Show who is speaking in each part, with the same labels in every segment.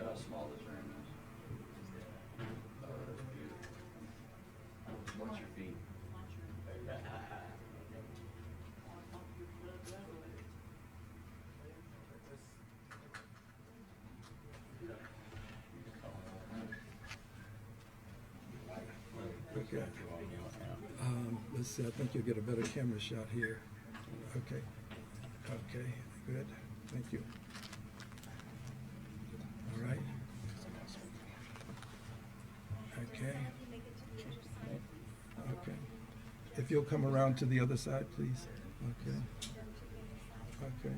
Speaker 1: how small this room is. Oh, that's beautiful. Watch your feet.
Speaker 2: Okay. Let's see, I think you'll get a better camera shot here. Okay. Okay, good. Thank you. All right. Okay. Okay. If you'll come around to the other side, please. Okay. Okay.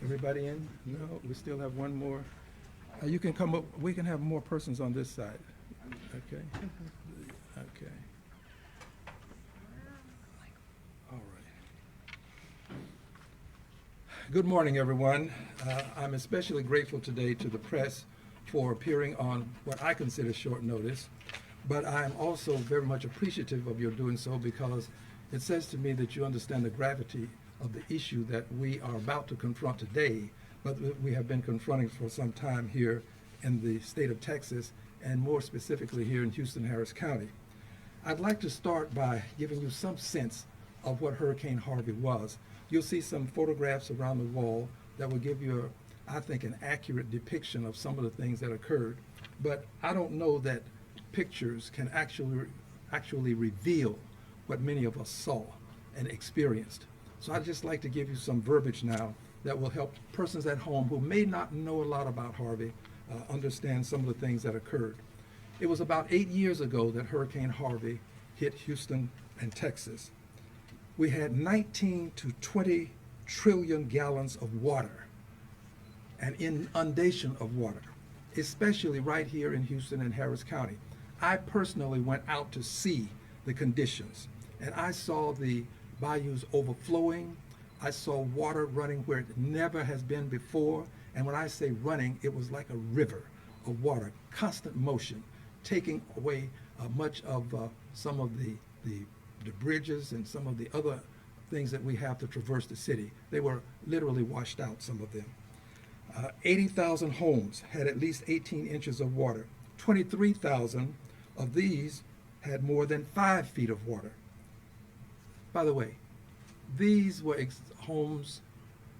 Speaker 2: Everybody in? No, we still have one more. You can come up, we can have more persons on this side. Okay? Okay. All right. Good morning, everyone. I'm especially grateful today to the press for appearing on what I consider short notice, but I'm also very much appreciative of your doing so because it says to me that you understand the gravity of the issue that we are about to confront today, but we have been confronting for some time here in the state of Texas, and more specifically here in Houston, Harris County. I'd like to start by giving you some sense of what Hurricane Harvey was. You'll see some photographs around the wall that will give you, I think, an accurate depiction of some of the things that occurred, but I don't know that pictures can actually reveal what many of us saw and experienced. So I'd just like to give you some verbiage now that will help persons at home who may not know a lot about Harvey understand some of the things that occurred. It was about 8 years ago that Hurricane Harvey hit Houston and Texas. We had 19 to 20 trillion gallons of water, an inundation of water, especially right here in Houston and Harris County. I personally went out to see the conditions, and I saw the bayous overflowing. I saw water running where it never has been before. And when I say running, it was like a river of water, constant motion, taking away much of some of the bridges and some of the other things that we have to traverse the city. They were literally washed out, some of them. 80,000 homes had at least 18 inches of water. 23,000 of these had more than 5 feet of water. By the way, these were homes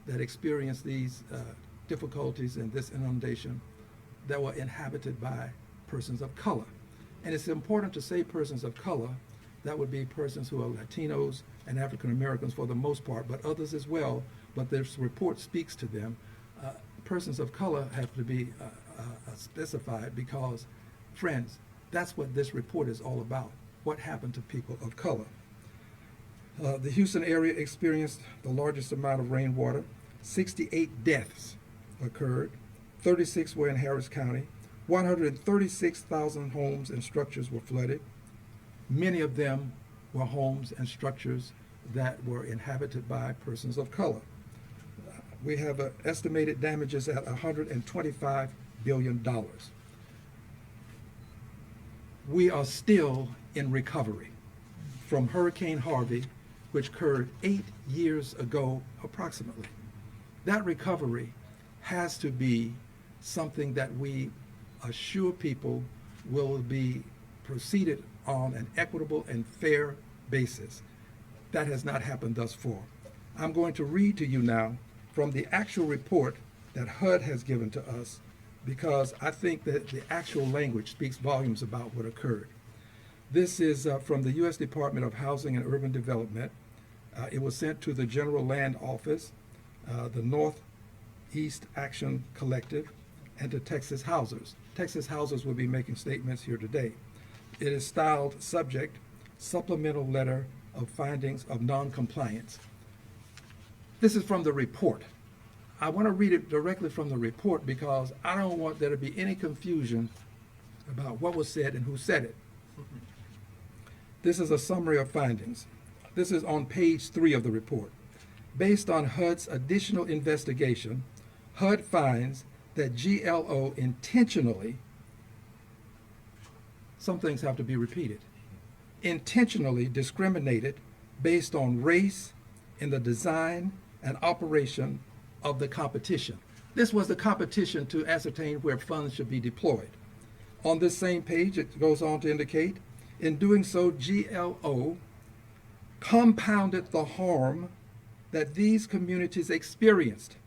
Speaker 2: that experienced these difficulties and this inundation that were inhabited by persons of color. And it's important to say persons of color. That would be persons who are Latinos and African Americans for the most part, but others as well. But this report speaks to them. Persons of color have to be specified because, friends, that's what this report is all about. What happened to people of color? The Houston area experienced the largest amount of rainwater. 68 deaths occurred. 36 were in Harris County. 136,000 homes and structures were flooded. Many of them were homes and structures that were inhabited by persons of color. We have estimated damages at $125 billion. We are still in recovery from Hurricane Harvey, which occurred 8 years ago approximately. That recovery has to be something that we assure people will be proceeded on an equitable and fair basis. That has not happened thus far. I'm going to read to you now from the actual report that HUD has given to us, because I think that the actual language speaks volumes about what occurred. This is from the U.S. Department of Housing and Urban Development. It was sent to the General Land Office, the Northeast Action Collective, and to Texas Housers. Texas Housers will be making statements here today. It is styled subject, Supplemental Letter of Findings of Non-Compliance. This is from the report. I want to read it directly from the report because I don't want there to be any confusion about what was said and who said it. This is a summary of findings. This is on page 3 of the report. Based on HUD's additional investigation, HUD finds that GLO intentionally some things have to be repeated. Intentionally discriminated based on race in the design and operation of the competition. This was the competition to ascertain where funds should be deployed. On this same page, it goes on to indicate, in doing so, GLO compounded the harm that these communities experienced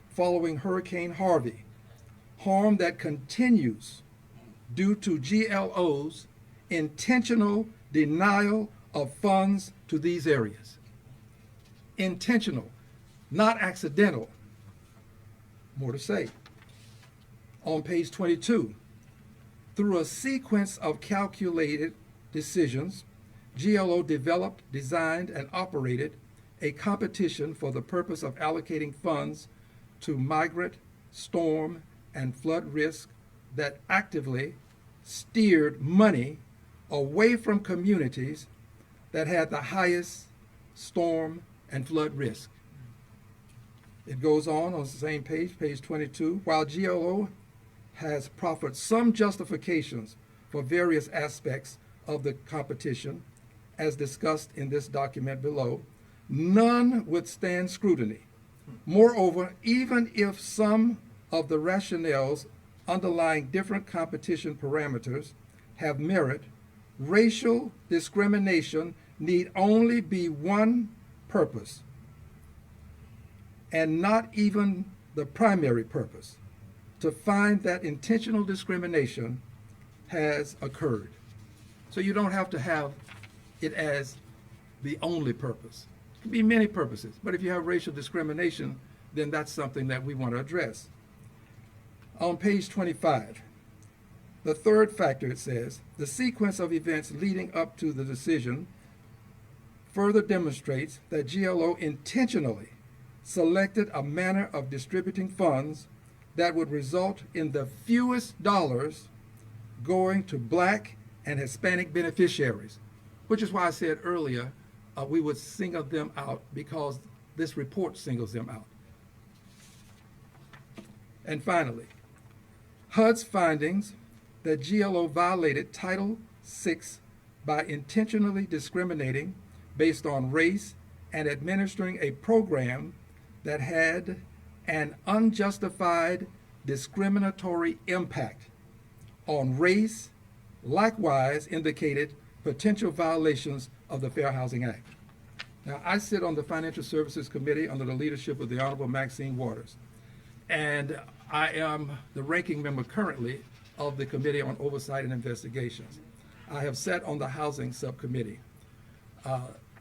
Speaker 2: following Hurricane Harvey, harm that continues due to GLO's intentional denial of funds to these areas. Intentional, not accidental. More to say. On page 22, through a sequence of calculated decisions, GLO developed, designed, and operated a competition for the purpose of allocating funds to migrant, storm, and flood risk that actively steered money away from communities that had the highest storm and flood risk. It goes on the same page, page 22, while GLO has proffered some justifications for various aspects of the competition, as discussed in this document below, none withstand scrutiny. Moreover, even if some of the rationales underlying different competition parameters have merit, racial discrimination need only be one purpose, and not even the primary purpose, to find that intentional discrimination has occurred. So you don't have to have it as the only purpose. It can be many purposes, but if you have racial discrimination, then that's something that we want to address. On page 25, the third factor, it says, the sequence of events leading up to the decision further demonstrates that GLO intentionally selected a manner of distributing funds that would result in the fewest dollars going to Black and Hispanic beneficiaries, which is why I said earlier we would single them out, because this report singles them out. And finally, HUD's findings that GLO violated Title VI by intentionally discriminating based on race and administering a program that had an unjustified discriminatory impact on race, likewise indicated potential violations of the Fair Housing Act. Now, I sit on the Financial Services Committee under the leadership of the Honorable Maxine Waters, and I am the ranking member currently of the Committee on Oversight and Investigations. I have sat on the Housing Subcommittee.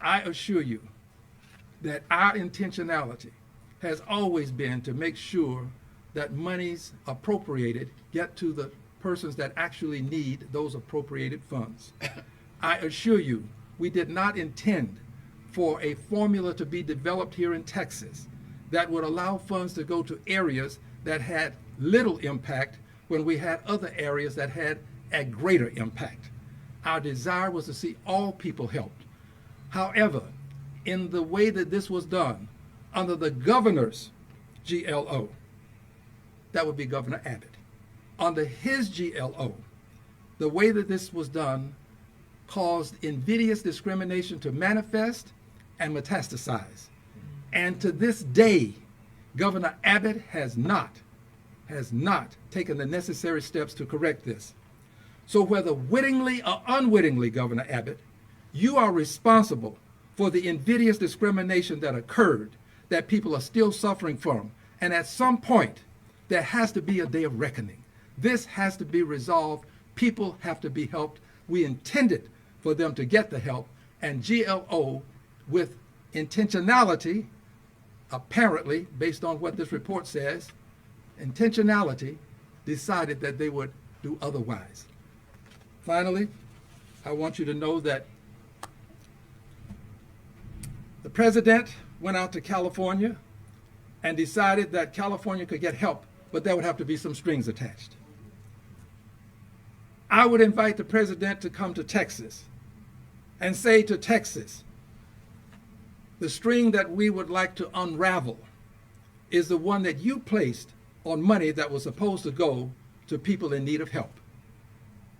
Speaker 2: I assure you that our intentionality has always been to make sure that monies appropriated get to the persons that actually need those appropriated funds. I assure you, we did not intend for a formula to be developed here in Texas that would allow funds to go to areas that had little impact when we had other areas that had a greater impact. Our desire was to see all people helped. However, in the way that this was done, under the governor's GLO, that would be Governor Abbott, under his GLO, the way that this was done caused invidious discrimination to manifest and metastasize. And to this day, Governor Abbott has not taken the necessary steps to correct this. So whether wittingly or unwittingly, Governor Abbott, you are responsible for the invidious discrimination that occurred, that people are still suffering from. And at some point, there has to be a day of reckoning. This has to be resolved. People have to be helped. We intended for them to get the help, and GLO, with intentionality, apparently, based on what this report says, intentionality, decided that they would do otherwise. Finally, I want you to know that the president went out to California and decided that California could get help, but there would have to be some strings attached. I would invite the president to come to Texas and say to Texas, the string that we would like to unravel is the one that you placed on money that was supposed to go to people in need of help.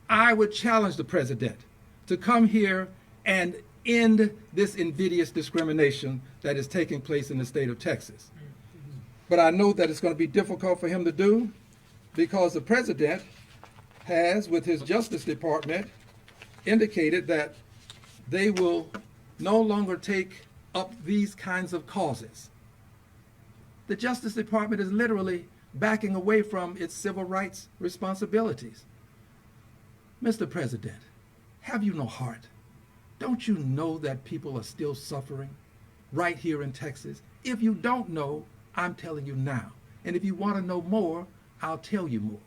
Speaker 2: I would challenge the president to come here and end this invidious discrimination that is taking place in the state of Texas. But I know that it's going to be difficult for him to do because the president has, with his Justice Department, indicated that they will no longer take up these kinds of causes. The Justice Department is literally backing away from its civil rights responsibilities. Mr. President, have you no heart? Don't you know that people are still suffering right here in Texas? If you don't know, I'm telling you now. And if you want to know more, I'll tell you more.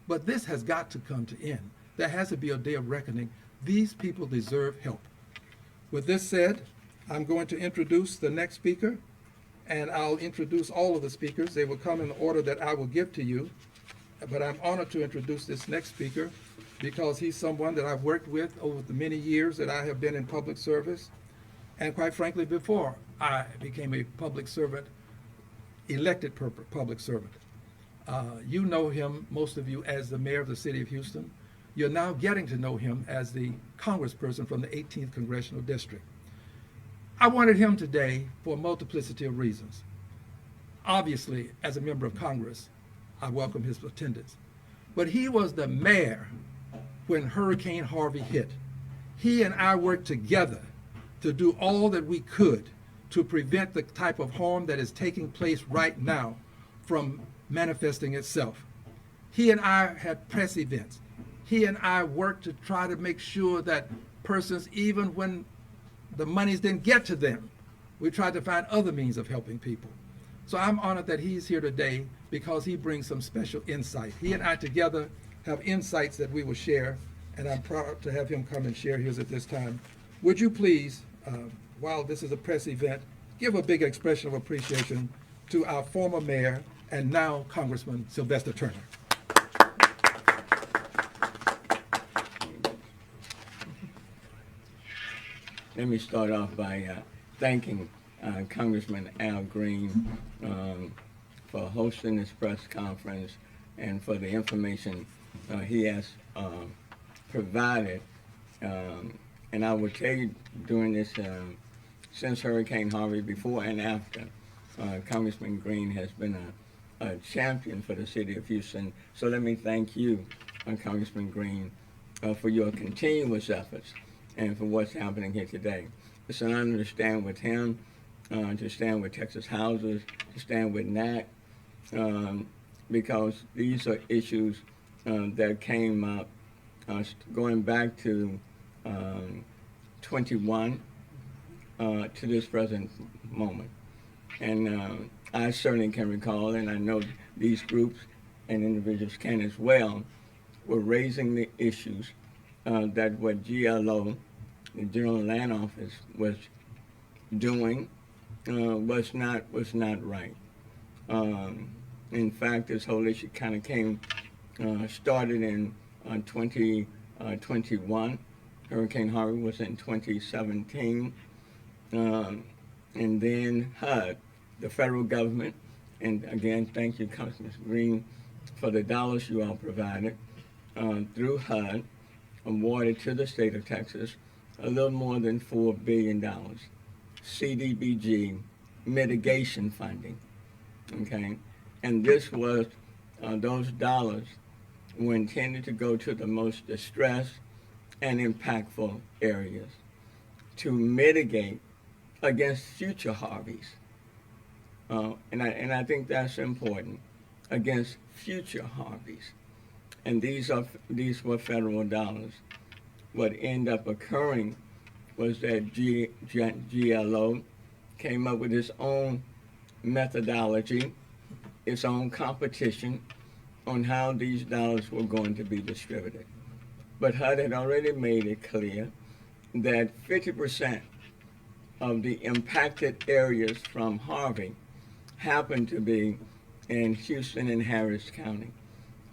Speaker 2: But this has got to come to end. There has to be a day of reckoning. These people deserve help. With this said, I'm going to introduce the next speaker, and I'll introduce all of the speakers. They will come in the order that I will give to you. But I'm honored to introduce this next speaker because he's someone that I've worked with over the many years that I have been in public service. And quite frankly, before I became a public servant, elected public servant. You know him, most of you, as the mayor of the city of Houston. You're now getting to know him as the congressperson from the 18th Congressional District. I wanted him today for a multiplicity of reasons. Obviously, as a member of Congress, I welcome his attendance. But he was the mayor when Hurricane Harvey hit. He and I worked together to do all that we could to prevent the type of harm that is taking place right now from manifesting itself. He and I had press events. He and I worked to try to make sure that persons, even when the monies didn't get to them, we tried to find other means of helping people. So I'm honored that he's here today because he brings some special insight. He and I together have insights that we will share, and I'm proud to have him come and share his at this time. Would you please, while this is a press event, give a big expression of appreciation to our former mayor and now Congressman Sylvester Turner.
Speaker 3: Let me start off by thanking Congressman Al Green for hosting this press conference and for the information he has provided. And I will tell you, during this, since Hurricane Harvey, before and after, Congressman Green has been a champion for the city of Houston. So let me thank you, Congressman Green, for your continuous efforts and for what's happening here today. It's an honor to stand with him, to stand with Texas Housers, to stand with NAC, because these are issues that came up going back to 21 to this present moment. And I certainly can recall, and I know these groups and individuals can as well, were raising the issues that what GLO, the General Land Office, was doing was not right. In fact, this whole issue kind of started in 2021. Hurricane Harvey was in 2017. And then HUD, the federal government, and again, thank you, Congressman Green, for the dollars you all provided, through HUD, awarded to the state of Texas a little more than $4 billion. CDBG mitigation funding, okay? And this was, those dollars were intended to go to the most distressed and impactful areas to mitigate against future Harveys. And I think that's important, against future Harveys. And these were federal dollars. What ended up occurring was that GLO came up with its own methodology, its own competition on how these dollars were going to be distributed. But HUD had already made it clear that 50% of the impacted areas from Harvey happened to be in Houston and Harris County,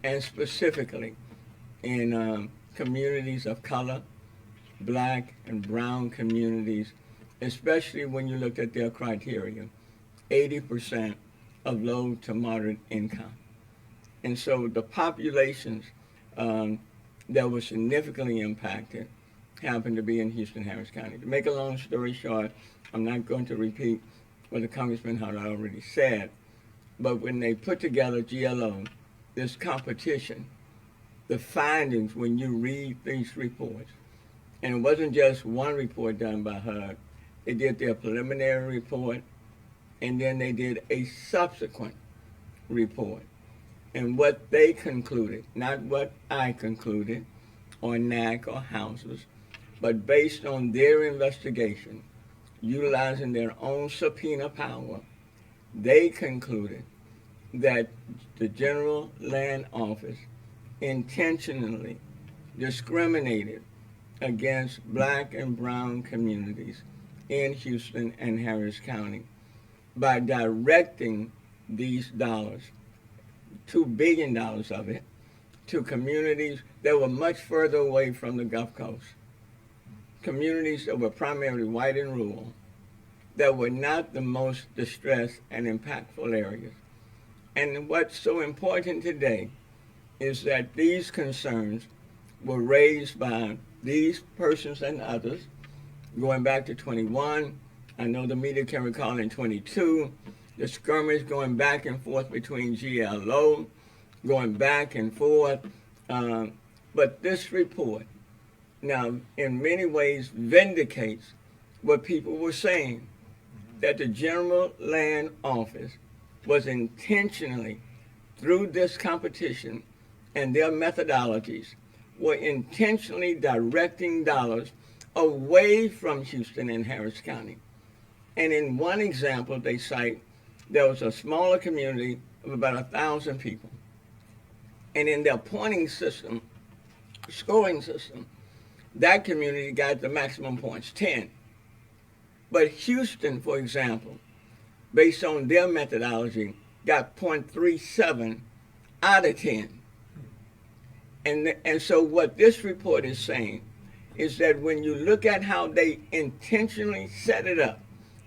Speaker 3: and specifically in communities of color, black and brown communities, especially when you looked at their criteria, 80% of low to moderate income. And so the populations that was significantly impacted happened to be in Houston, Harris County. To make a long story short, I'm not going to repeat what the Congressman had already said, but when they put together GLO, this competition, the findings when you read these reports, and it wasn't just one report done by HUD, they did their preliminary report, and then they did a subsequent report. And what they concluded, not what I concluded, or NAC or houses, but based on their investigation, utilizing their own subpoena power, they concluded that the General Land Office intentionally discriminated against black and brown communities in Houston and Harris County by directing these dollars, $2 billion of it, to communities that were much further away from the Gulf Coast, communities that were primarily white and rural, that were not the most distressed and impactful areas. And what's so important today is that these concerns were raised by these persons and others going back to 21. I know the media can recall in 22, the skirmish going back and forth between GLO, going back and forth. But this report now in many ways vindicates what people were saying, that the General Land Office was intentionally, through this competition and their methodologies, were intentionally directing dollars away from Houston and Harris County. And in one example they cite, there was a smaller community of about 1,000 people. And in their pointing system, scoring system, that community got the maximum points, 10. But Houston, for example, based on their methodology, got 0.37 out of 10. And so what this report is saying is that when you look at how they intentionally set it up,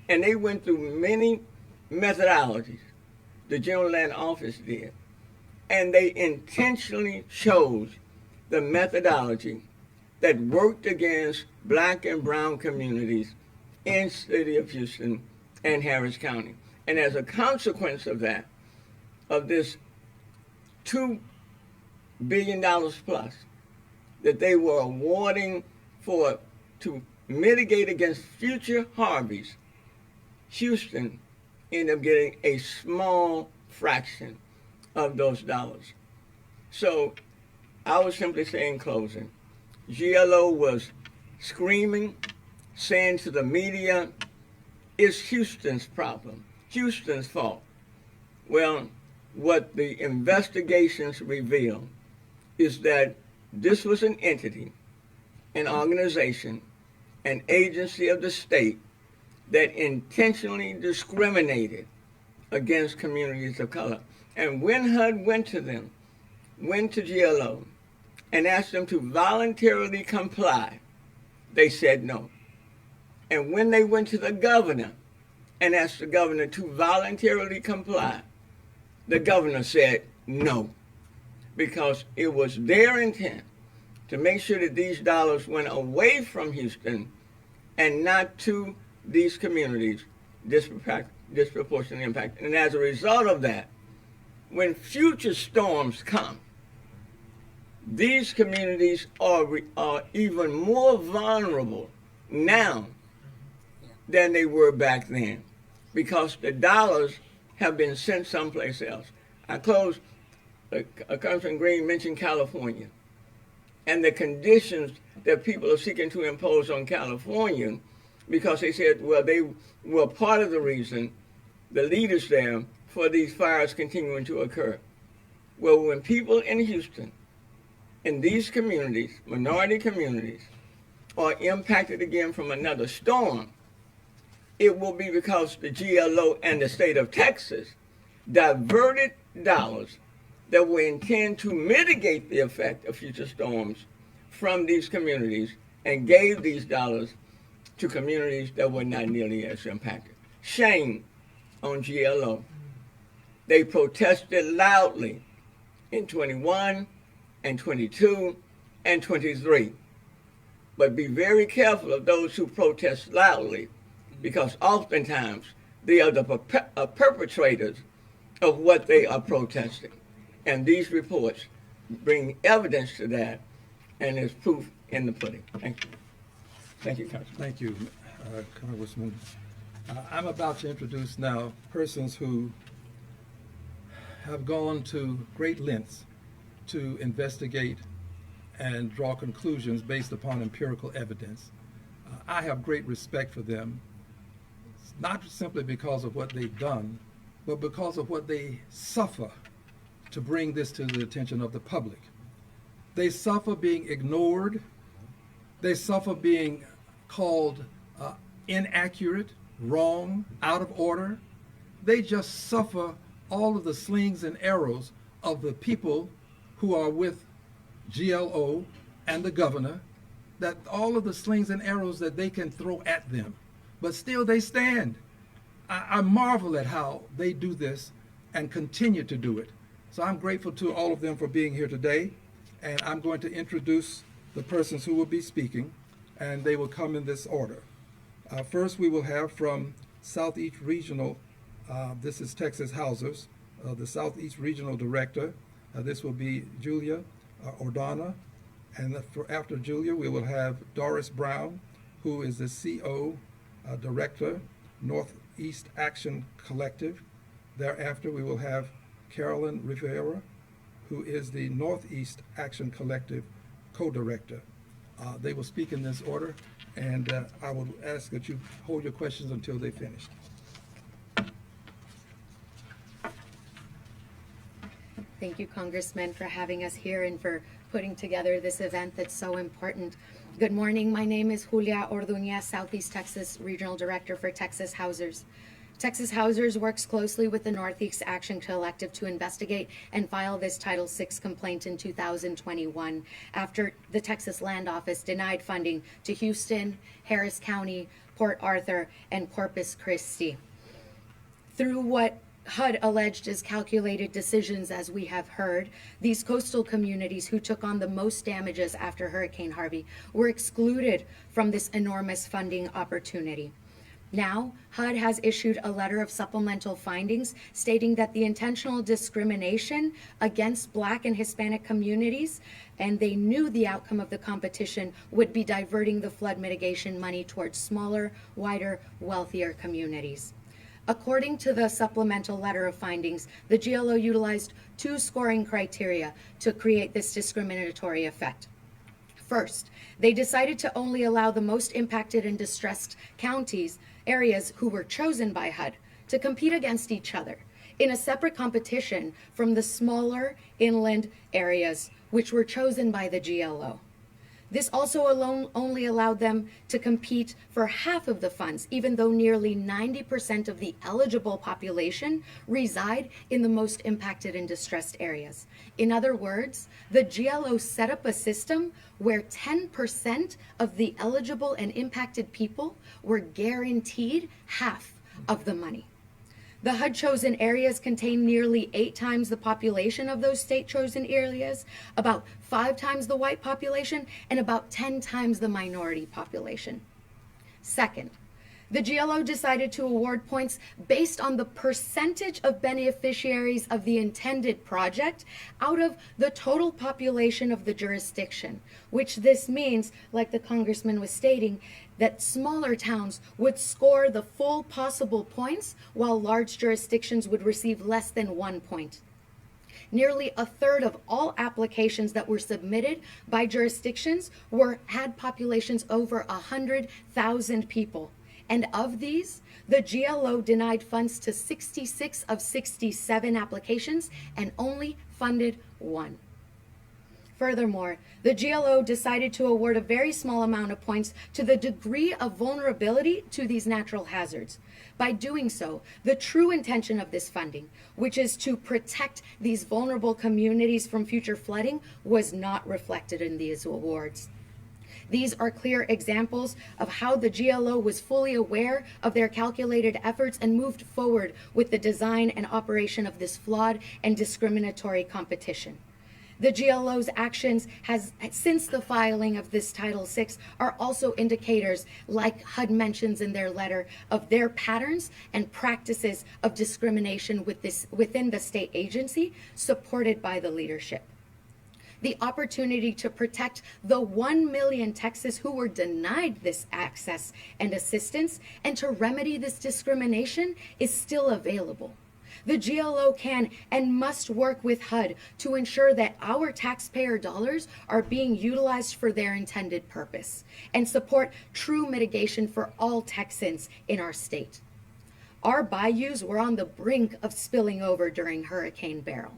Speaker 3: and they went through many methodologies, the General Land Office did, and they intentionally chose the methodology that worked against black and brown communities in the city of Houston and Harris County. And as a consequence of that, of this $2 billion plus that they were awarding to mitigate against future Harveys, Houston ended up getting a small fraction of those dollars. So I would simply say in closing, GLO was screaming, saying to the media, it's Houston's problem, Houston's fault. Well, what the investigations reveal is that this was an entity, an organization, an agency of the state that intentionally discriminated against communities of color. And when HUD went to GLO, and asked them to voluntarily comply, they said no. And when they went to the governor and asked the governor to voluntarily comply, the governor said no, because it was their intent to make sure that these dollars went away from Houston and not to these communities disproportionately impacted. And as a result of that, when future storms come, these communities are even more vulnerable now than they were back then, because the dollars have been sent someplace else. I close, Congressman Green mentioned California and the conditions that people are seeking to impose on California, because they said, well, they were part of the reason, the leaders there, for these fires continuing to occur. Well, when people in Houston, in these communities, minority communities, are impacted again from another storm, it will be because the GLO and the state of Texas diverted dollars that were intended to mitigate the effect of future storms from these communities and gave these dollars to communities that were not nearly as impacted. Shame on GLO. They protested loudly in 21 and 22 and 23. But be very careful of those who protest loudly, because oftentimes they are the perpetrators of what they are protesting. And these reports bring evidence to that, and is proof in the pudding. Thank you. Thank you, Congressman.
Speaker 2: Thank you, Congressman. I'm about to introduce now persons who have gone to great lengths to investigate and draw conclusions based upon empirical evidence. I have great respect for them, not simply because of what they've done, but because of what they suffer to bring this to the attention of the public. They suffer being ignored. They suffer being called inaccurate, wrong, out of order. They just suffer all of the slings and arrows of the people who are with GLO and the governor, that all of the slings and arrows that they can throw at them, but still they stand. I marvel at how they do this and continue to do it. So I'm grateful to all of them for being here today, and I'm going to introduce the persons who will be speaking, and they will come in this order. First, we will have from Southeast Regional, this is Texas Housers, the Southeast Regional Director. This will be Julia Ordana, and after Julia, we will have Doris Brown, who is the CO Director, Northeast Action Collective. Thereafter, we will have Carolyn Rivera, who is the Northeast Action Collective Co-Director. They will speak in this order, and I will ask that you hold your questions until they finish.
Speaker 4: Thank you, Congressman, for having us here and for putting together this event that's so important. Good morning. My name is Julia Orduña, Southeast Texas Regional Director for Texas Housers. Texas Housers works closely with the Northeast Action Collective to investigate and file this Title VI complaint in 2021 after the Texas Land Office denied funding to Houston, Harris County, Port Arthur, and Corpus Christi. Through what HUD alleged as calculated decisions, as we have heard, these coastal communities who took on the most damages after Hurricane Harvey were excluded from this enormous funding opportunity. Now, HUD has issued a letter of supplemental findings stating that the intentional discrimination against Black and Hispanic communities, and they knew the outcome of the competition would be diverting the flood mitigation money towards smaller, wider, wealthier communities. According to the supplemental letter of findings, the GLO utilized 2 scoring criteria to create this discriminatory effect. First, they decided to only allow the most impacted and distressed areas who were chosen by HUD to compete against each other in a separate competition from the smaller inland areas which were chosen by the GLO. This also only allowed them to compete for half of the funds, even though nearly 90% of the eligible population reside in the most impacted and distressed areas. In other words, the GLO set up a system where 10% of the eligible and impacted people were guaranteed half of the money. The HUD-chosen areas contain nearly 8 times the population of those state-chosen areas, about 5 times the white population, and about 10 times the minority population. Second, the GLO decided to award points based on the percentage of beneficiaries of the intended project out of the total population of the jurisdiction, which this means, like the Congressman was stating, that smaller towns would score the full possible points while large jurisdictions would receive less than 1 point. Nearly a third of all applications that were submitted by jurisdictions had populations over 100,000 people. And of these, the GLO denied funds to 66 of 67 applications and only funded 1. Furthermore, the GLO decided to award a very small amount of points to the degree of vulnerability to these natural hazards. By doing so, the true intention of this funding, which is to protect these vulnerable communities from future flooding, was not reflected in these awards. These are clear examples of how the GLO was fully aware of their calculated efforts and moved forward with the design and operation of this flawed and discriminatory competition. The GLO's actions since the filing of this Title VI are also indicators, like HUD mentions in their letter, of their patterns and practices of discrimination within the state agency, supported by the leadership. The opportunity to protect the 1 million Texans who were denied this access and assistance, and to remedy this discrimination, is still available. The GLO can and must work with HUD to ensure that our taxpayer dollars are being utilized for their intended purpose, and support true mitigation for all Texans in our state. Our bayous were on the brink of spilling over during Hurricane Beryl.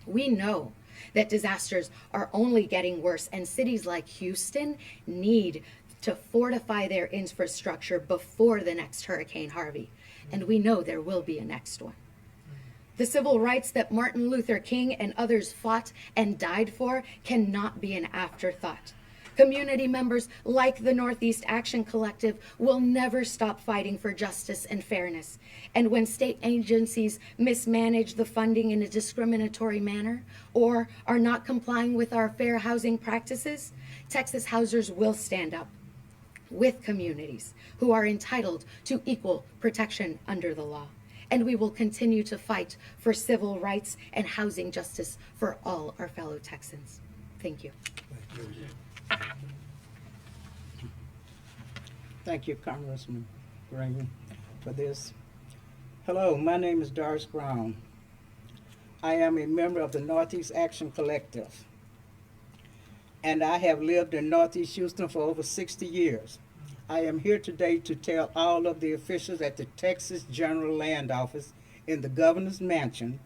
Speaker 4: We know that disasters are only getting worse, and cities like Houston need to fortify their infrastructure before the next Hurricane Harvey. And we know there will be a next one. The civil rights that Martin Luther King and others fought and died for cannot be an afterthought. Community members like the Northeast Action Collective will never stop fighting for justice and fairness. And when state agencies mismanage the funding in a discriminatory manner or are not complying with our fair housing practices, Texas Housers will stand up with communities who are entitled to equal protection under the law. And we will continue to fight for civil rights and housing justice for all our fellow Texans. Thank you.
Speaker 2: Thank you.
Speaker 5: Thank you, Congressman Green, for this. Hello, my name is Doris Brown. I am a member of the Northeast Action Collective, and I have lived in Northeast Houston for over 60 years. I am here today to tell all of the officials at the Texas General Land Office, in the Governor's Mansion,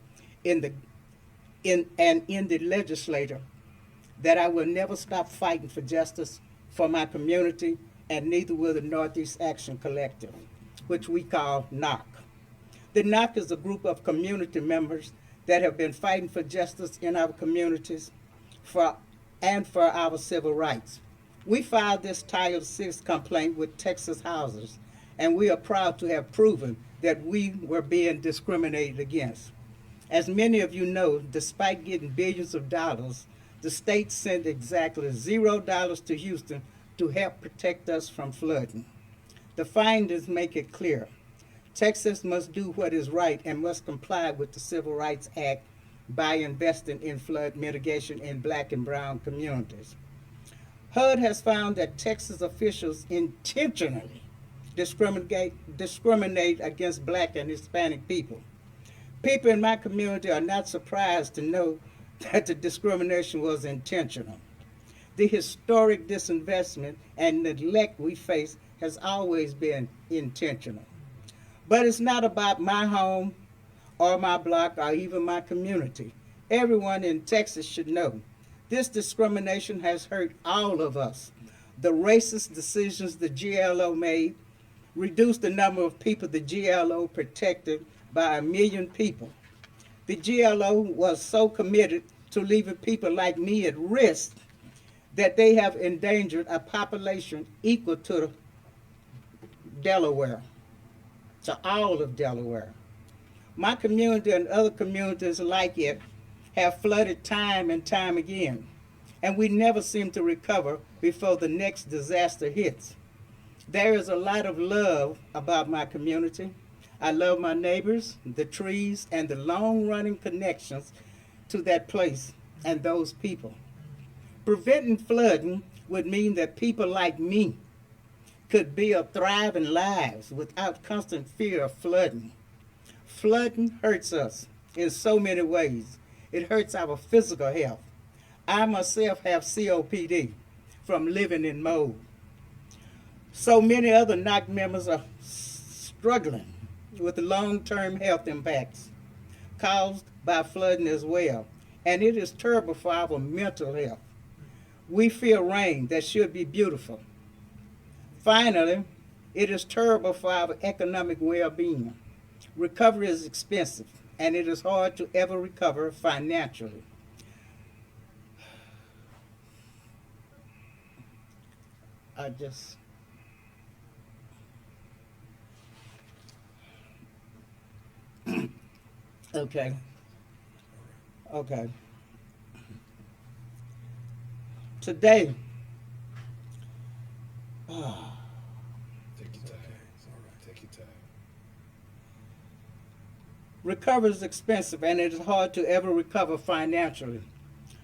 Speaker 5: in the legislature, that I will never stop fighting for justice for my community, and neither will the Northeast Action Collective, which we call NOC. The NOC is a group of community members that have been fighting for justice in our communities and for our civil rights. We filed this Title VI complaint with Texas Housers, and we are proud to have proven that we were being discriminated against. As many of you know, despite getting billions of dollars, the state sent exactly $0 to Houston to help protect us from flooding. The findings make it clear. Texas must do what is right and must comply with the Civil Rights Act by investing in flood mitigation in Black and brown communities. HUD has found that Texas officials intentionally discriminate against Black and Hispanic people. People in my community are not surprised to know that the discrimination was intentional. The historic disinvestment and neglect we face has always been intentional. But it's not about my home or my block or even my community. Everyone in Texas should know this discrimination has hurt all of us. The racist decisions the GLO made reduced the number of people the GLO protected by 1 million people. The GLO was so committed to leaving people like me at risk that they have endangered a population equal to Delaware, to all of Delaware. My community and other communities like it have flooded time and time again, and we never seem to recover before the next disaster hits. There is a lot of love about my community. I love my neighbors, the trees, and the long-running connections to that place and those people. Preventing flooding would mean that people like me could build thriving lives without constant fear of flooding. Flooding hurts us in so many ways. It hurts our physical health. I myself have COPD from living in mold. So many other NOC members are struggling with the long-term health impacts caused by flooding as well. And it is terrible for our mental health. We fear rain that should be beautiful. Finally, it is terrible for our economic well-being. Recovery is expensive, and it is hard to ever recover financially. Okay. Today,
Speaker 1: Take your time.
Speaker 2: It's all right.
Speaker 1: Take your time.
Speaker 5: recovery is expensive and it is hard to ever recover financially.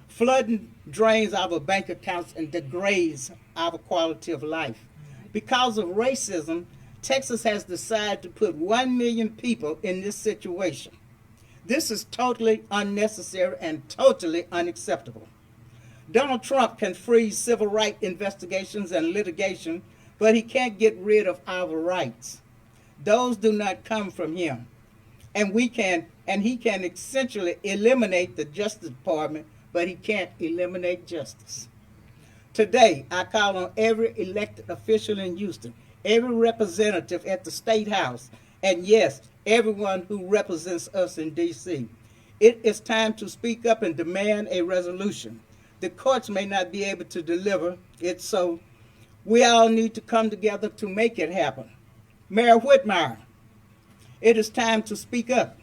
Speaker 5: Flooding drains our bank accounts and degrades our quality of life. Because of racism, Texas has decided to put 1 million people in this situation. This is totally unnecessary and totally unacceptable. Donald Trump can freeze civil rights investigations and litigation, but he can't get rid of our rights. Those do not come from him. And he can essentially eliminate the Justice Department, but he can't eliminate justice. Today, I call on every elected official in Houston, every representative at the State House, and yes, everyone who represents us in D.C. It is time to speak up and demand a resolution. The courts may not be able to deliver it, so we all need to come together to make it happen. Mayor Whitmire, it is time to speak up.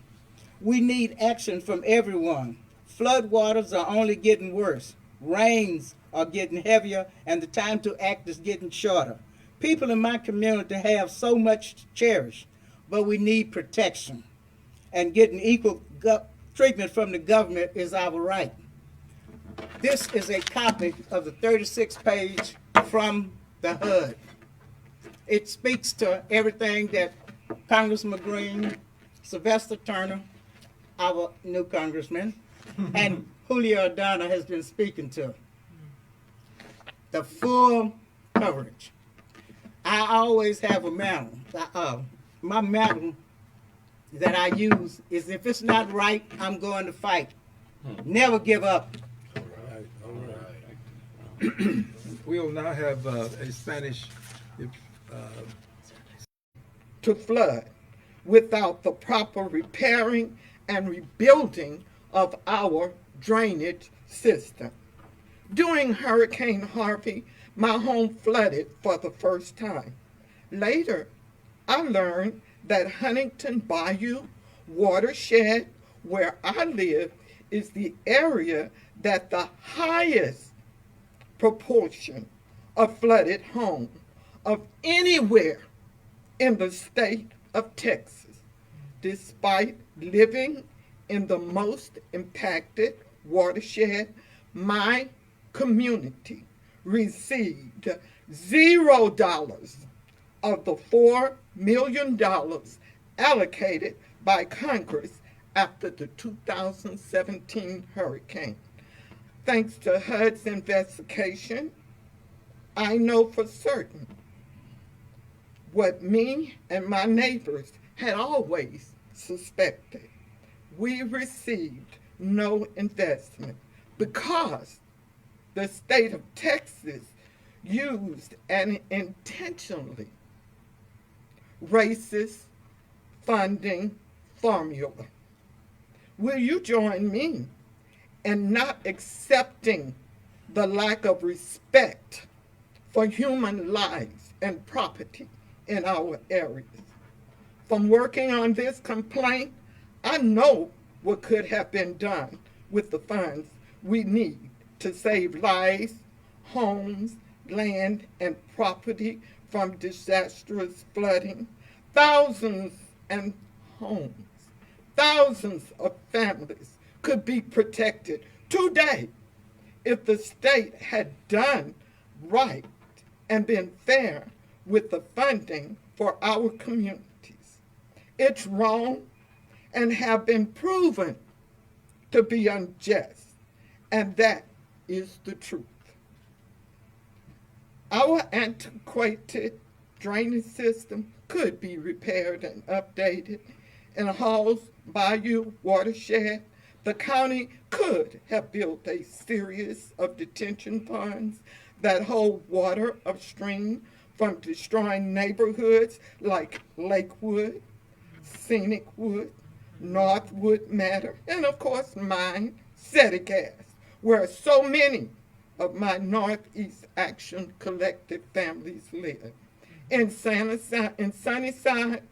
Speaker 5: We need action from everyone. Floodwaters are only getting worse. Rains are getting heavier, and the time to act is getting shorter. People in my community have so much to cherish, but we need protection. And getting equal treatment from the government is our right. This is a copy of the 36th page from the HUD. It speaks to everything that Congressman Green, Sylvester Turner, our new congressman, and Julio Ordana has been speaking to. The full coverage. I always have a medal. My medal that I use is if it's not right, I'm going to fight. Never give up.
Speaker 2: All right. All right. We will now have a Spanish.
Speaker 6: To flood without the proper repairing and rebuilding of our drainage system. During Hurricane Harvey, my home flooded for the first time. Later, I learned that Huntington Bayou watershed, where I live, is the area that the highest proportion of flooded homes of anywhere in the state of Texas. Despite living in the most impacted watershed, my community received $0 of the $4 million allocated by Congress after the 2017 hurricane. Thanks to HUD's investigation, I know for certain what me and my neighbors had always suspected. We received no investment because the state of Texas used an intentionally racist funding formula. Will you join me in not accepting the lack of respect for human lives and property in our areas? From working on this complaint, I know what could have been done with the funds we need to save lives, homes, land, and property from disastrous flooding. Thousands and homes, thousands of families could be protected today if the state had done right and been fair with the funding for our communities. It's wrong and have been proven to be unjust, and that is the truth. Our antiquated drainage system could be repaired and updated. In Hall's Bayou watershed, the county could have built a series of detention ponds that hold water upstream from destroying neighborhoods like Lakewood, Scenic Wood, Northwood Manor, and of course mine, Setigas, where so many of my Northeast Action Collective families live. In Sunnyside,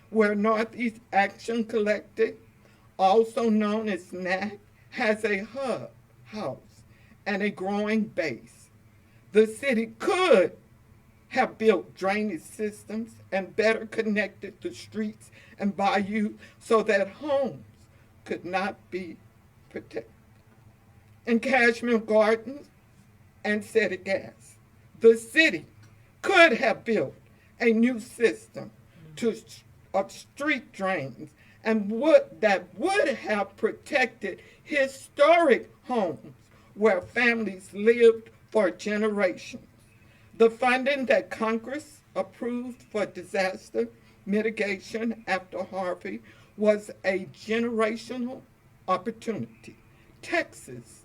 Speaker 6: where Northeast Action Collective, also known as NAC, has a hub house and a growing base. The city could have built drainage systems and better connected the streets and bayous so that homes could not be protected. In Cashmere Gardens and City Gas, the city could have built a new system of street drains and that would have protected historic homes where families lived for generations. The funding that Congress approved for disaster mitigation after Harvey was a generational opportunity. Texas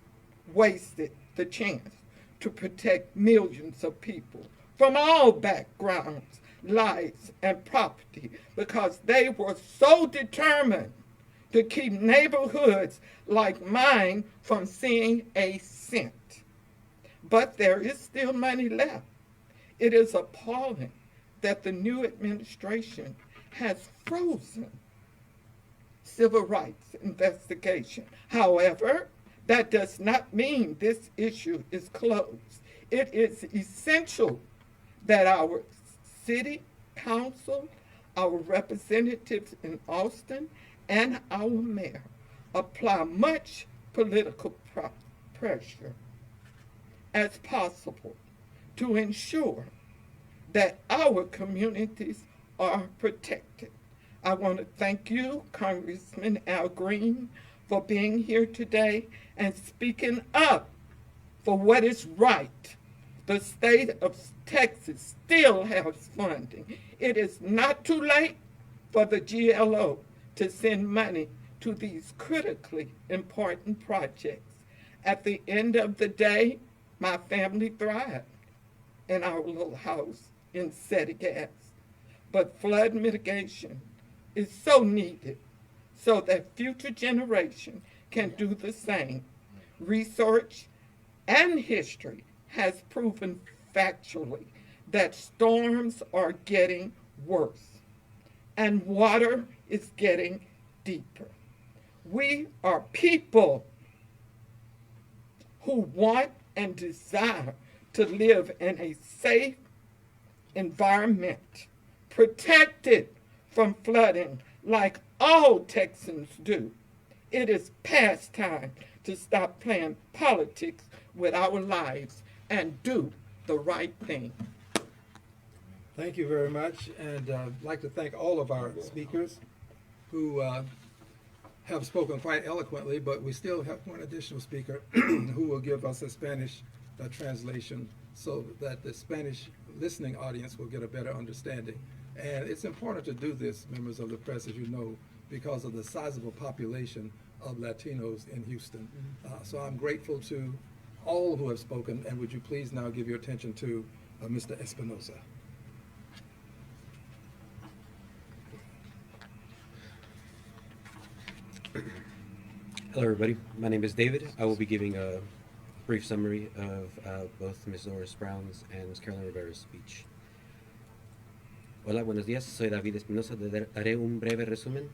Speaker 6: wasted the chance to protect millions of people from all backgrounds, lives, and property because they were so determined to keep neighborhoods like mine from seeing a cent. But there is still money left. It is appalling that the new administration has frozen civil rights investigation. However, that does not mean this issue is closed. It is essential that our city council, our representatives in Austin, and our mayor apply much political pressure as possible to ensure that our communities are protected. I want to thank you, Congressman Al Green, for being here today and speaking up for what is right. The state of Texas still has funding. It is not too late for the GLO to send money to these critically important projects. At the end of the day, my family thrived in our little house in City Gas. But flood mitigation is so needed so that future generations can do the same. Research and history has proven factually that storms are getting worse and water is getting deeper. We are people who want and desire to live in a safe environment, protected from flooding like all Texans do. It is past time to stop playing politics with our lives and do the right thing.
Speaker 2: Thank you very much, and I'd like to thank all of our speakers who have spoken quite eloquently, but we still have one additional speaker who will give us a Spanish translation so that the Spanish listening audience will get a better understanding. And it's important to do this, members of the press, as you know, because of the sizable population of Latinos in Houston. So I'm grateful to all who have spoken, and would you please now give your attention to Mr. Espinosa.
Speaker 7: Hello, everybody. My name is David. I will be giving a brief summary of both Ms. Doris Brown's and Ms. Carolyn Rivera's speech. Hola, buenos días. Soy David Espinosa. Daré un breve resumen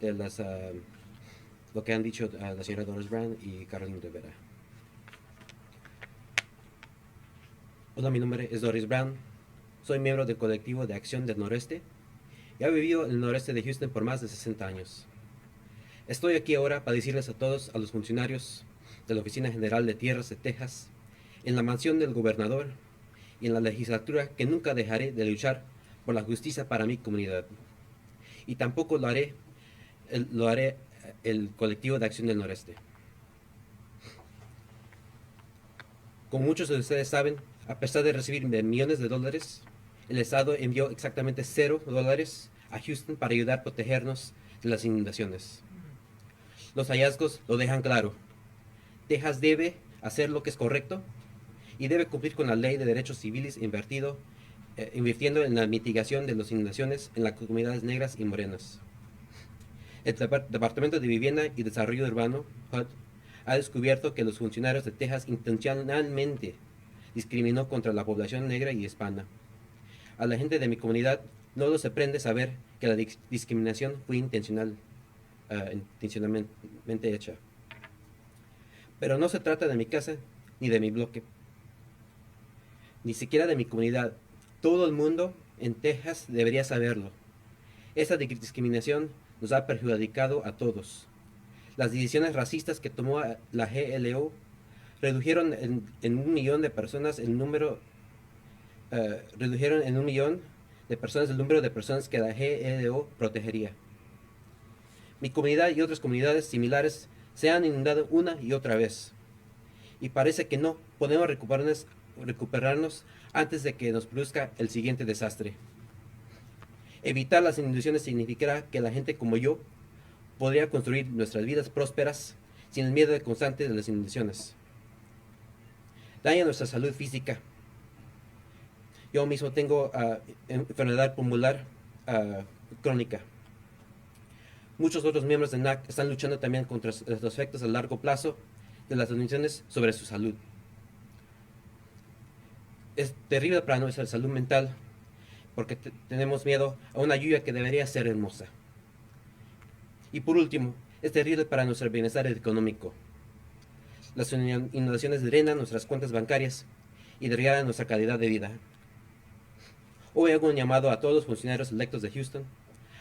Speaker 7: de lo que han dicho la señora Doris Brown y Carolyn Rivera. Hola, mi nombre es Doris Brown. Soy miembro del colectivo de acción del noreste y he vivido en el noreste de Houston por más de 60 años. Estoy aquí ahora para decirles a todos, a los funcionarios de la Oficina General de Tierras de Texas, en la mansión del gobernador y en la legislatura, que nunca dejaré de luchar por la justicia para mi comunidad. Y tampoco lo haré el colectivo de acción del noreste. Como muchos de ustedes saben, a pesar de recibir millones de dólares, el Estado envió exactamente $0 a Houston para ayudar a protegernos de las inundaciones. Los hallazgos lo dejan claro. Texas debe hacer lo que es correcto y debe cumplir con la ley de derechos civiles invirtiendo en la mitigación de las inundaciones en las comunidades negras y morenas. El Departamento de Vivienda y Desarrollo Urbano, HUD, ha descubierto que los funcionarios de Texas intencionalmente discriminó contra la población negra y hispana. A la gente de mi comunidad no lo sorprende saber que la discriminación fue intencionalmente hecha. Pero no se trata de mi casa ni de mi bloque. ni siquiera de mi comunidad. Todo el mundo en Texas debería saberlo. Esta discriminación nos ha perjudicado a todos. Las decisiones racistas que tomó la GLO redujeron en 1 millón de personas el número el número de personas que la GLO protegería. Mi comunidad y otras comunidades similares se han inundado una y otra vez. Y parece que no podemos recuperarnos antes de que nos produzca el siguiente desastre. Evitar las inundaciones significará que la gente como yo podría construir nuestras vidas prósperas sin el miedo constante de las inundaciones. Daña nuestra salud física. Yo mismo tengo enfermedad pulmonar crónica. Muchos otros miembros de NAC están luchando también contra los efectos a largo plazo de las inundaciones sobre su salud. Es terrible para nuestra salud mental porque tenemos miedo a una lluvia que debería ser hermosa. Y por último, es terrible para nuestro bienestar económico. Las inundaciones drenan nuestras cuentas bancarias y degradan nuestra calidad de vida. Hoy hago un llamado a todos los funcionarios electos de Houston,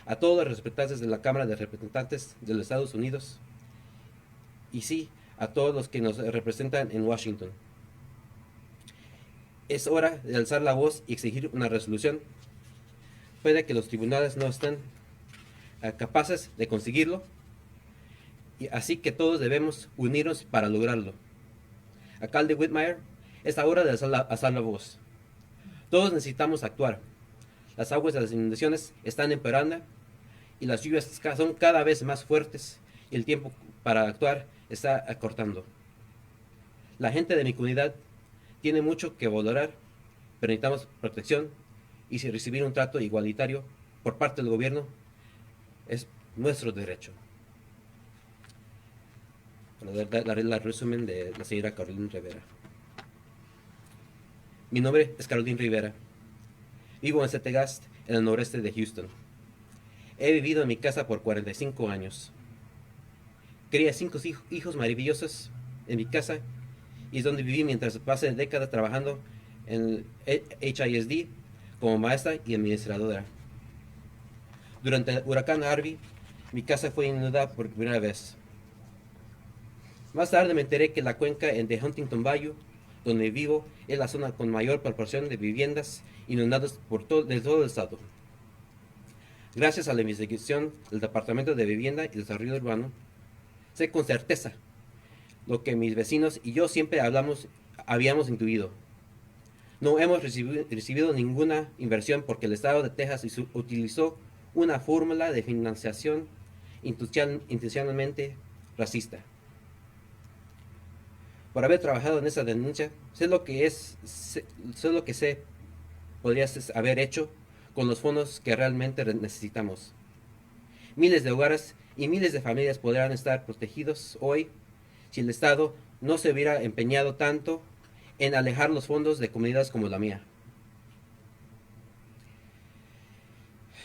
Speaker 7: a todos los representantes de la Cámara de Representantes de los Estados Unidos y sí, a todos los que nos representan en Washington. Es hora de alzar la voz y exigir una resolución. Puede que los tribunales no estén capaces de conseguirlo, y así que todos debemos unirnos para lograrlo. Alcalde Whitmire, es hora de alzar la voz. Todos necesitamos actuar. Las aguas de las inundaciones están empeorando y las lluvias son cada vez más fuertes y el tiempo para actuar está acortando. La gente de mi comunidad tiene mucho que valorar, pero necesitamos protección y si recibir un trato igualitario por parte del gobierno es nuestro derecho. La resumen de la señora Carolina Rivera. Mi nombre es Carolina Rivera. Vivo en Settegast, en el noreste de Houston. He vivido en mi casa por 45 años. Crié 5 hijos maravillosos en mi casa y es donde viví mientras pasé décadas trabajando en el HID como maestra y administradora. Durante el huracán Harvey, mi casa fue inundada por primera vez. Más tarde me enteré que la cuenca de Huntington Bayou, donde vivo, es la zona con mayor proporción de viviendas inundadas de todo el estado. Gracias a la investigación del Departamento de Vivienda y Desarrollo Urbano, sé con certeza lo que mis vecinos y yo siempre habíamos intuido. No hemos recibido ninguna inversión porque el estado de Texas utilizó una fórmula de financiación intencionalmente racista. Por haber trabajado en esa denuncia, sé lo que podrías haber hecho con los fondos que realmente necesitamos. Miles de hogares y miles de familias podrán estar protegidos hoy si el Estado no se hubiera empeñado tanto en alejar los fondos de comunidades como la mía.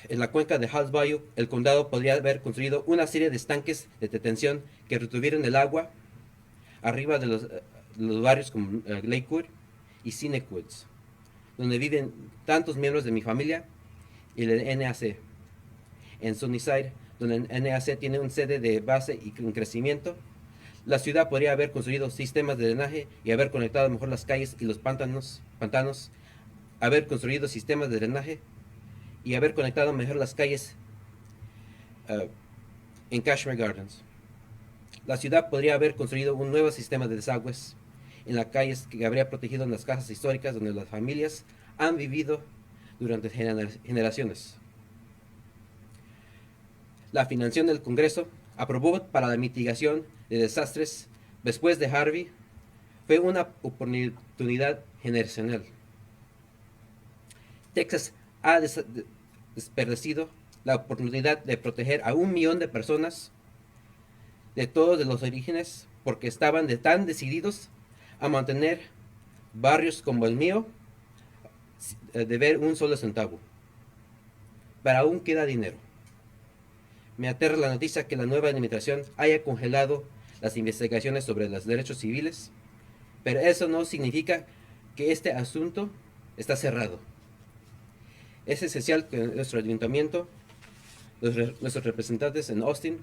Speaker 7: En la cuenca de Halls Bayou, el condado podría haber construido una serie de estanques de detención que retuvieron el agua arriba de los barrios como Lakewood y Scenic Woods, donde viven tantos miembros de mi familia y el NAC. En Sunnyside, donde el NAC tiene una sede de base y en crecimiento, la ciudad podría haber construido sistemas de drenaje y haber conectado mejor las calles y los pantanos, haber construido sistemas de drenaje y haber conectado mejor las calles en Cashmere Gardens. La ciudad podría haber construido un nuevo sistema de desagües en las calles que habría protegido las casas históricas donde las familias han vivido durante generaciones. La financiación del Congreso aprobó para la mitigación de desastres después de Harvey fue una oportunidad generacional. Texas ha desperdiciado la oportunidad de proteger a 1 millón de personas de todos los orígenes porque estaban tan decididos a mantener barrios como el mío de ver un solo centavo. Pero aún queda dinero. Me aterra la noticia que la nueva administración haya congelado las investigaciones sobre los derechos civiles, pero eso no significa que este asunto está cerrado. Es esencial que nuestro ayuntamiento, nuestros representantes en Austin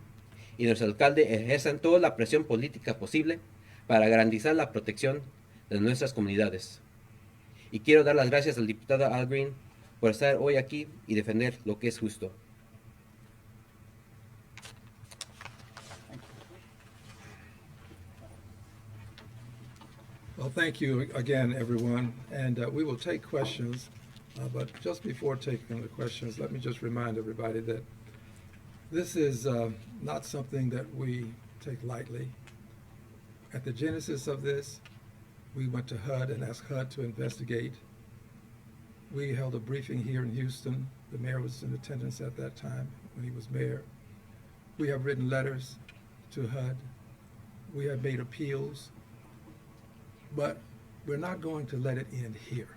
Speaker 7: y nuestro alcalde ejerzan toda la presión política posible para garantizar la protección de nuestras comunidades. Y quiero dar las gracias al diputado Al Green por estar hoy aquí y defender lo que es justo.
Speaker 2: Well, thank you again, everyone, and we will take questions. But just before taking the questions, let me just remind everybody that this is not something that we take lightly. At the genesis of this, we went to HUD and asked HUD to investigate. We held a briefing here in Houston. The mayor was in attendance at that time when he was mayor. We have written letters to HUD. We have made appeals. But we're not going to let it end here.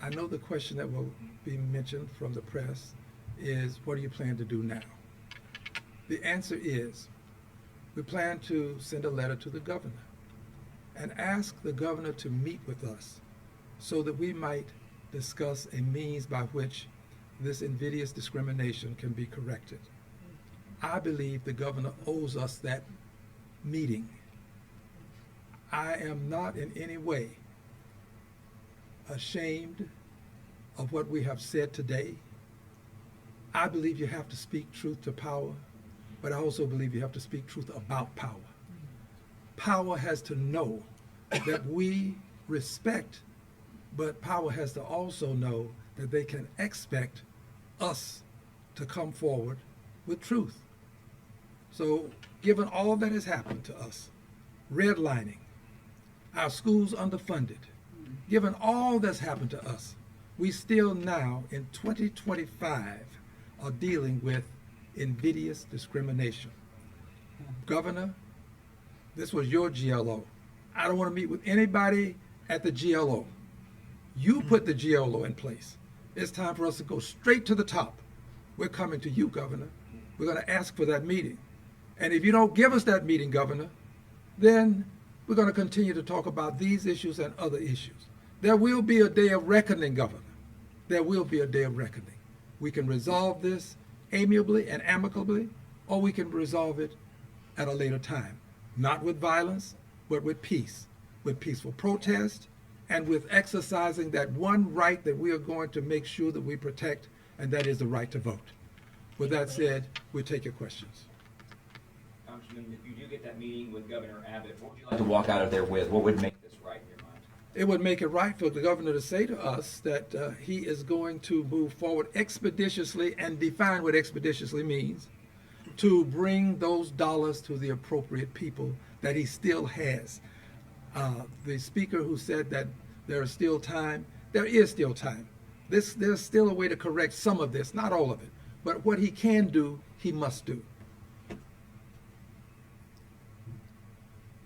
Speaker 2: I know the question that will be mentioned from the press is, what do you plan to do now? The answer is, we plan to send a letter to the governor and ask the governor to meet with us so that we might discuss a means by which this invidious discrimination can be corrected. I believe the governor owes us that meeting. I am not in any way ashamed of what we have said today. I believe you have to speak truth to power, but I also believe you have to speak truth about power. Power has to know that we respect, but power has to also know that they can expect us to come forward with truth. So, given all that has happened to us, redlining, our schools underfunded, given all that's happened to us, we still now in 2025 are dealing with invidious discrimination. Governor, this was your GLO. I don't want to meet with anybody at the GLO. You put the GLO in place. It's time for us to go straight to the top. We're coming to you, Governor. We're going to ask for that meeting. And if you don't give us that meeting, Governor, then we're going to continue to talk about these issues and other issues. There will be a day of reckoning, Governor. There will be a day of reckoning. We can resolve this amiably and amicably, or we can resolve it at a later time. Not with violence, but with peace, with peaceful protest, and with exercising that one right that we are going to make sure that we protect, and that is the right to vote. With that said, we'll take your questions.
Speaker 1: Congressman, if you do get that meeting with Governor Abbott, what would you like to walk out of there with? What would make this right in your mind?
Speaker 2: It would make it right for the governor to say to us that he is going to move forward expeditiously and define what expeditiously means to bring those dollars to the appropriate people that he still has. The speaker who said that there is still time, there is still time. There's still a way to correct some of this, not all of it. But what he can do, he must do.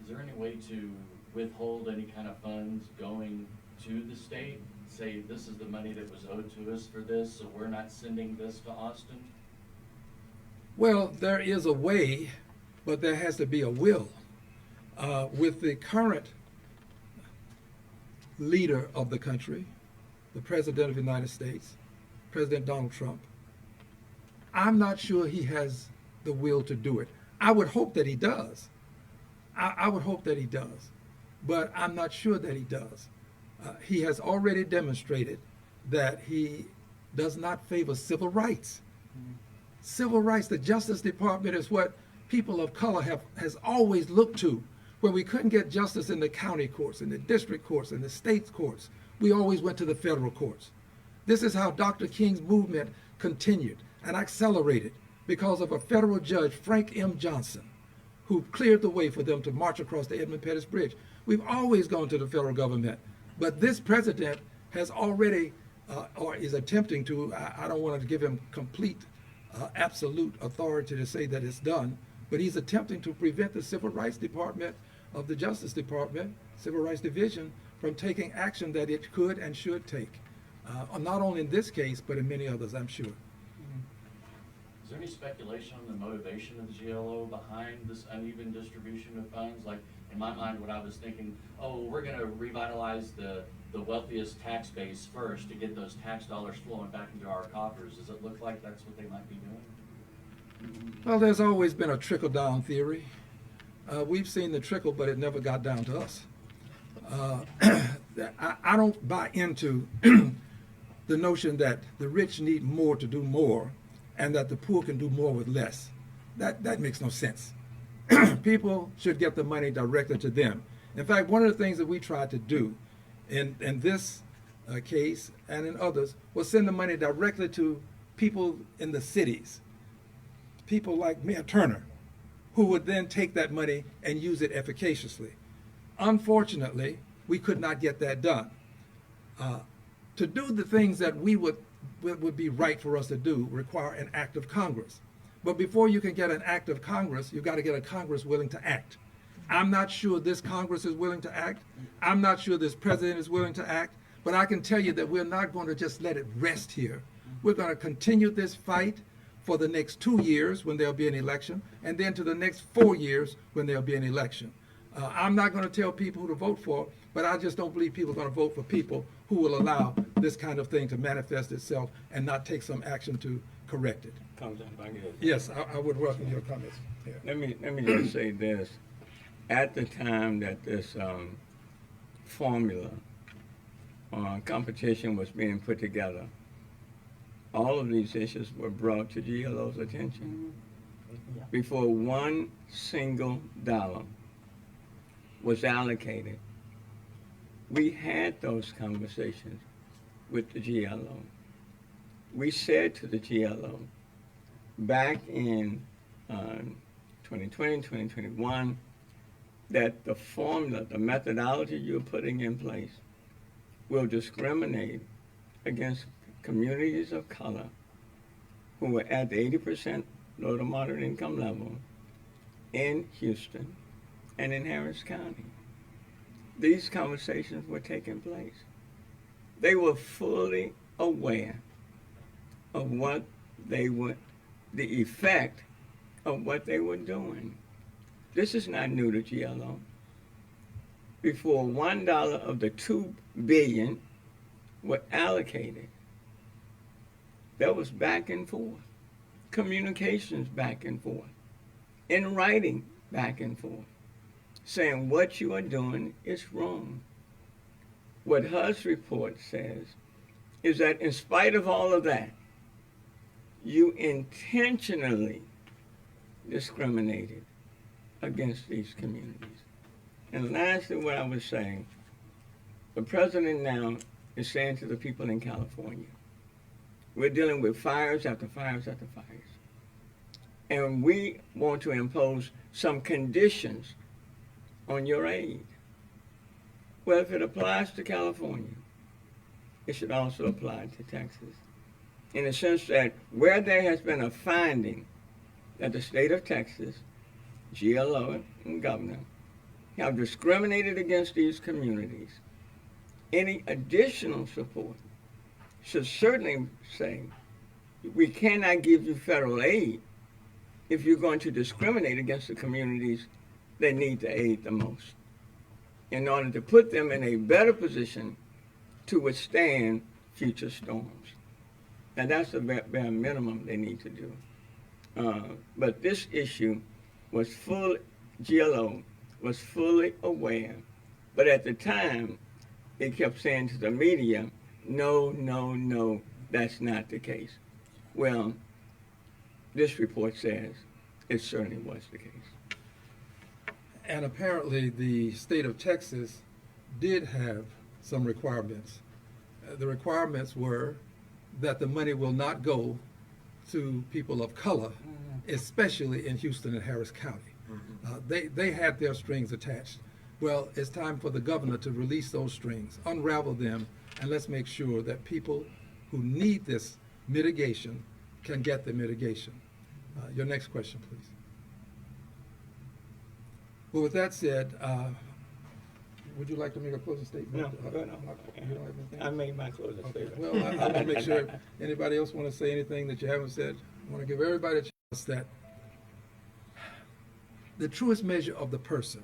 Speaker 8: Is there any way to withhold any kind of funds going to the state? Say this is the money that was owed to us for this, so we're not sending this to Austin?
Speaker 2: Well, there is a way, but there has to be a will. With the current leader of the country, the President of the United States, President Donald Trump, I'm not sure he has the will to do it. I would hope that he does. I would hope that he does, but I'm not sure that he does. He has already demonstrated that he does not favor civil rights. Civil rights, the Justice Department is what people of color has always looked to. When we couldn't get justice in the county courts, in the district courts, in the state courts, we always went to the federal courts. This is how Dr. King's movement continued and accelerated because of a federal judge, Frank M. Johnson, who cleared the way for them to march across the Edmund Pettus Bridge. We've always gone to the federal government, but this president has already, or is attempting to, I don't want to give him complete, absolute authority to say that it's done, but he's attempting to prevent the Civil Rights Department of the Justice Department, Civil Rights Division, from taking action that it could and should take. Not only in this case, but in many others, I'm sure.
Speaker 8: Is there any speculation on the motivation of the GLO behind this uneven distribution of funds? Like, in my mind, what I was thinking, oh, we're going to revitalize the the wealthiest tax base first to get those tax dollars flowing back into our coffers. Does it look like that's what they might be doing?
Speaker 2: Well, there's always been a trickle-down theory. We've seen the trickle, but it never got down to us. I don't buy into the notion that the rich need more to do more and that the poor can do more with less. That makes no sense. People should get the money directly to them. In fact, one of the things that we tried to do in this case and in others was send the money directly to people in the cities, people like Mayor Turner, who would then take that money and use it efficaciously. Unfortunately, we could not get that done. To do the things that would be right for us to do require an act of Congress. But before you can get an act of Congress, you've got to get a Congress willing to act. I'm not sure this Congress is willing to act. I'm not sure this president is willing to act. But I can tell you that we're not going to just let it rest here. We're going to continue this fight for the next 2 years when there'll be an election, and then to the next 4 years when there'll be an election. I'm not going to tell people who to vote for, but I just don't believe people are going to vote for people who will allow this kind of thing to manifest itself and not take some action to correct it. Yes, I would welcome your comments here.
Speaker 3: Let me just say this. At the time that this formula competition was being put together, all of these issues were brought to GLO's attention. Before one single dollar was allocated, we had those conversations with the GLO. We said to the GLO back in 2020, 2021, that the formula, the methodology you're putting in place will discriminate against communities of color who are at the 80% low to moderate income level in Houston and in Harris County. These conversations were taking place. They were fully aware of what they were, the effect of what they were doing. This is not new to GLO. Before $1 of the $2 billion were allocated, there was back and forth, communications back and forth, in writing back and forth, saying what you are doing is wrong. What HUD's report says is that in spite of all of that, you intentionally discriminated against these communities. And lastly, what I was saying, the president now is saying to the people in California, we're dealing with fires after fires after fires. And we want to impose some conditions on your aid. Well, if it applies to California, it should also apply to Texas. In the sense that where there has been a finding that the state of Texas, GLO and governor, have discriminated against these communities, any additional support should certainly say, we cannot give you federal aid if you're going to discriminate against the communities that need the aid the most, in order to put them in a better position to withstand future storms. And that's the bare minimum they need to do. But this issue was GLO was fully aware, but at the time, it kept saying to the media, no, that's not the case. Well, this report says it certainly was the case.
Speaker 2: And apparently the state of Texas did have some requirements. The requirements were that the money will not go to people of color, especially in Houston and Harris County. They had their strings attached. Well, it's time for the governor to release those strings, unravel them, and let's make sure that people who need this mitigation can get the mitigation. Your next question, please. Well, with that said, would you like to make a closing statement?
Speaker 3: No,
Speaker 2: You don't have anything?
Speaker 3: I made my closing statement.
Speaker 2: Well, I want to make sure, anybody else want to say anything that you haven't said? I want to give everybody a chance that the truest measure of the person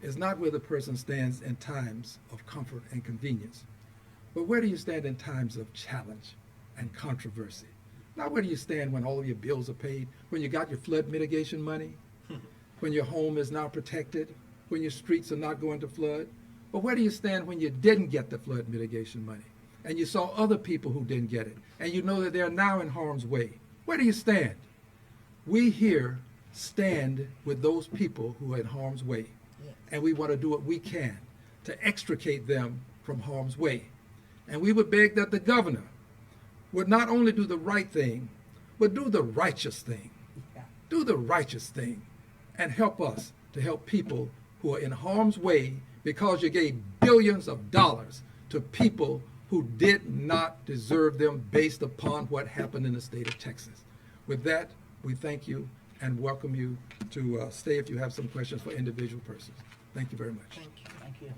Speaker 2: is not where the person stands in times of comfort and convenience, but where do you stand in times of challenge and controversy? Not where do you stand when all of your bills are paid, when you got your flood mitigation money, when your home is now protected, when your streets are not going to flood, but where do you stand when you didn't get the flood mitigation money and you saw other people who didn't get it and you know that they're now in harm's way? Where do you stand? We here stand with those people who are in harm's way, and we want to do what we can to extricate them from harm's way. And we would beg that the governor would not only do the right thing, but do the righteous thing. Do the righteous thing and help us to help people who are in harm's way because you gave billions of dollars to people who did not deserve them based upon what happened in the state of Texas. With that, we thank you and welcome you to stay if you have some questions for individual persons. Thank you very much.
Speaker 5: Thank you.